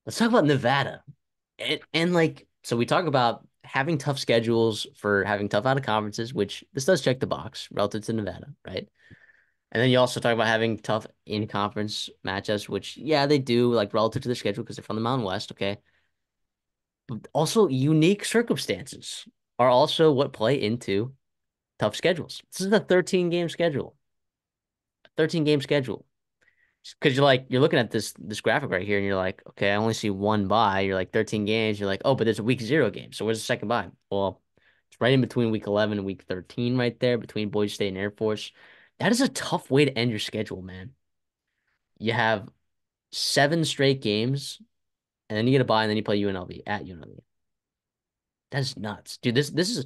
let's talk about Nevada. And like, so we talk about having tough schedules for having tough out of conferences, which this does check the box relative to Nevada, right? And then you also talk about having tough in conference matchups, which, yeah, they do, like relative to the schedule because they're from the Mountain West, okay? But also, unique circumstances are also what play into tough schedules. This is a 13 game schedule, 13 game schedule. Because you're looking at this graphic right here, and you're like, okay, I only see one bye. You're like 13 games. You're like, oh, but there's a week zero game. So where's the second bye? Well, it's right in between week 11 and week 13, right there between Boise State and Air Force. That is a tough way to end your schedule, man. You have 7 straight games, and then you get a bye, and then you play UNLV at UNLV. That's nuts, dude. This is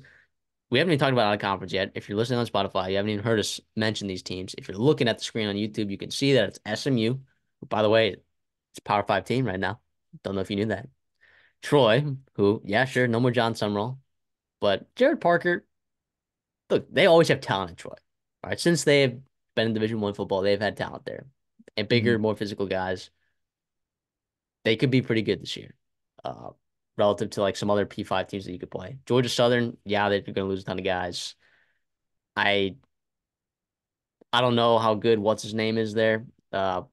we haven't even talked about out of conference yet. If you're listening on Spotify, you haven't even heard us mention these teams. If you're looking at the screen on YouTube, you can see that it's SMU, who, by the way, it's a Power Five team right now. Don't know if you knew that. Troy, who, yeah, sure, no more John Summerall, but Jared Parker, look, they always have talent in Troy. All right, since they've been in Division 1 football, they've had talent there, and bigger, Mhm. more physical guys. They could be pretty good this year, uh, relative to like some other P5 teams that you could play. Georgia Southern, yeah, they're going to lose a ton of guys. I I don't know how good what's his name is there. Uh,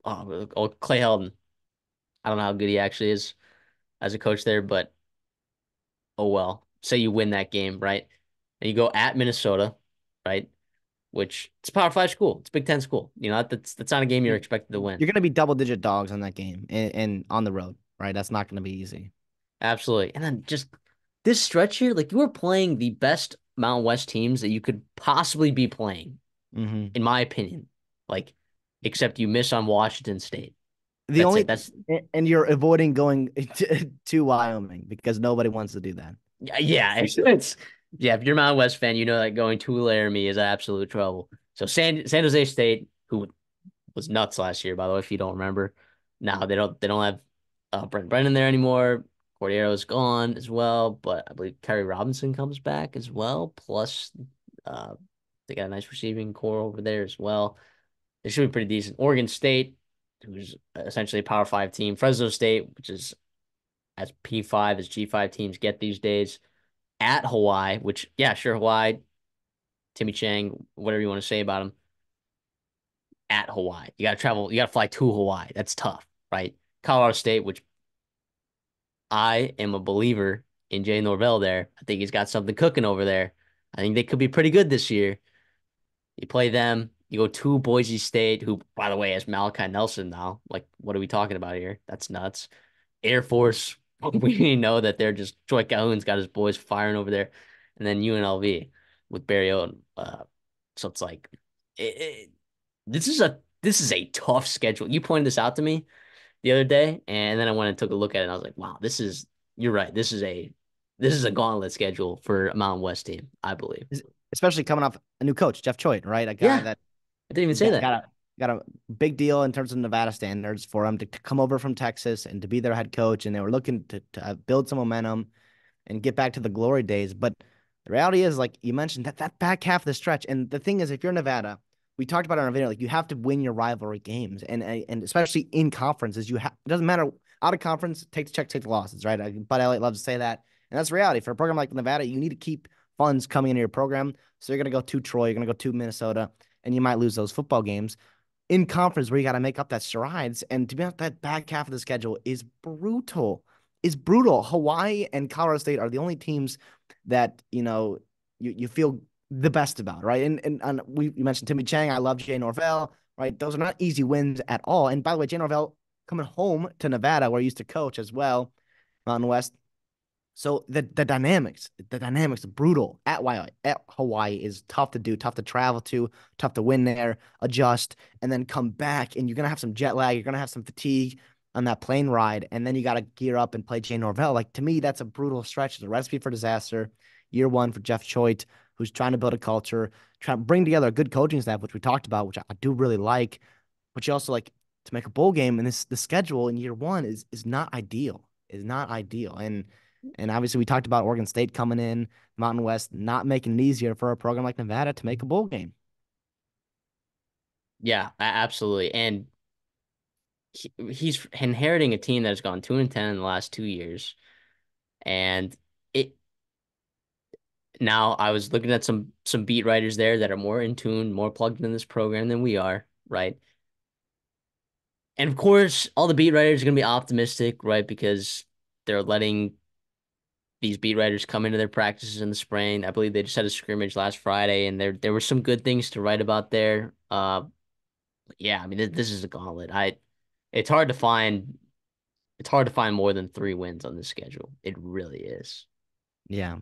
Clay Helton. I don't know how good he actually is as a coach there, but oh well. Say you win that game, right? And you go at Minnesota, right? Which it's a Power Five school. It's a Big Ten school. You know, that's not a game you're expected to win. You're going to be double-digit dogs on that game and on the road, right? That's not going to be easy. Absolutely. And then just this stretch here, like you were playing the best Mountain West teams that you could possibly be playing, Hmm. in my opinion. Like, except you miss on Washington State. The That's it. only That's and you're avoiding going to Wyoming because nobody wants to do that. Yeah, it's yeah. If you're a Mountain West fan, you know that going to Laramie is absolute trouble. So San Jose State, who was nuts last year, by the way, if you don't remember. Now they don't have Brent Brennan there anymore. Cordiero's gone as well, but I believe Kerry Robinson comes back as well. Plus, uh, they got a nice receiving core over there as well. It should be pretty decent. Oregon State, who's essentially a Power Five team. Fresno State, which is as P5 as G5 teams get these days. At Hawaii, which yeah, sure, Hawaii, Timmy Chang, whatever you want to say about him. At Hawaii, you got to travel, you got to fly to Hawaii. That's tough, right? Colorado State, which I am a believer in Jay Norvell there. I think he's got something cooking over there. I think they could be pretty good this year. You play them, you go to Boise State, who, by the way, has Malachi Nelson now. Like, what are we talking about here? That's nuts. Air Force, we know that they're just Troy Calhoun's got his boys firing over there, and then UNLV with Barry Oden. So it's like this is a tough schedule. You pointed this out to me the other day, and then I went and took a look at it, and I was like, wow, you're right. This is a gauntlet schedule for a Mountain West team, I believe. Especially coming off a new coach, Jeff Choate, right? A guy Yeah, that I didn't even say got, that. got a got a big deal in terms of Nevada standards for him to come over from Texas and to be their head coach, and they were looking to build some momentum and get back to the glory days. But the reality is, like you mentioned, that back half of the stretch. And the thing is, if you're Nevada, we talked about it on our video, like you have to win your rivalry games, and especially in conferences, you have it doesn't matter out of conference, take the check, take the losses, right? Bud Elliott loves to say that, and that's reality for a program like Nevada. You need to keep funds coming into your program, so you're gonna go to Troy, you're gonna go to Minnesota, and you might lose those football games in conference where you got to make up that strides. And to be honest, that back half of the schedule is brutal. Is brutal. Hawaii and Colorado State are the only teams that you feel the best about, right? And we you mentioned Timmy Chang. I love Jay Norvell, right? Those are not easy wins at all. And by the way, Jay Norvell coming home to Nevada, where he used to coach as well, Mountain West. So the dynamics are brutal at Hawaii is tough to do, tough to travel to, tough to win there, adjust, and then come back. And you're gonna have some jet lag, you're gonna have some fatigue on that plane ride, and then you got to gear up and play Jay Norvell. Like to me, that's a brutal stretch. It's a recipe for disaster. Year one for Jeff Choate, who's trying to build a culture, trying to bring together a good coaching staff, which we talked about, which I do really like. But you also like to make a bowl game, and the schedule in year one is not ideal. Is not ideal. And obviously we talked about Oregon State coming in, Mountain West not making it easier for a program like Nevada to make a bowl game. Yeah, absolutely. And he's inheriting a team that's gone 2-10 in the last 2 years, and it now I was looking at some beat writers there that are more in tune, more plugged in this program than we are, right? And of course, all the beat writers are gonna be optimistic, right? Because they're letting these beat writers come into their practices in the spring. I believe they just had a scrimmage last Friday, and there were some good things to write about there. Yeah, I mean this is a gauntlet. It's hard to find it's hard to find more than 3 wins on this schedule. It really is. Yeah.